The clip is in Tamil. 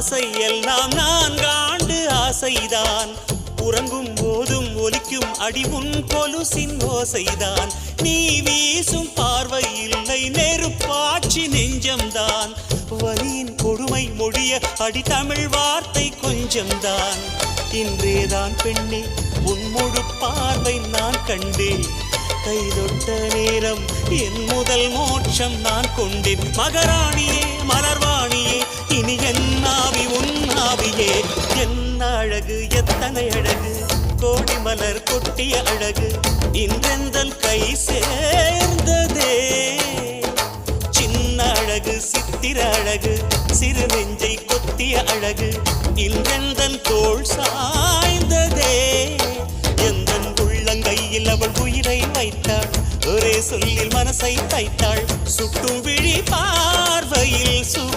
ஆசை எல்லாம் நான் காண்டு ஆசைதான் உறங்கும் போதும் ஒலிக்கும் அடிமுன் கொலுசின் ஓசைதான் நீ வீசும் பார்வை இல்லை நெருப்பாட்சி நெஞ்சம்தான் வலியின் கொடுமை மொழிய அடி தமிழ் வார்த்தை கொஞ்சம்தான் இன்றேதான் பெண்ணே உன் முழு பார்வை நான் கண்டேன் கைதொட்ட நேரம் என் முதல் மோட்சம் நான் கொண்டேன் மகராணியே மலர்வாணியே இனி என் ஆவி உன் ஆவியே என்ன அழகு எத்தனை அழகு கோடி மலர் கொட்டிய அழகு இன்றெந்தல் கை சேர்ந்ததே சின்ன அழகு சித்திர அழகு சிறு நெஞ்சை கொத்திய அழகு இன்றெந்தல் தோள் சாய்ந்ததே எந்தன் உள்ளங்கையில் அவள் உயிரை வைத்தாள் ஒரே சொல்லில் மனசை தைத்தாள் சுட்டும் விழி பார்வையில் சுக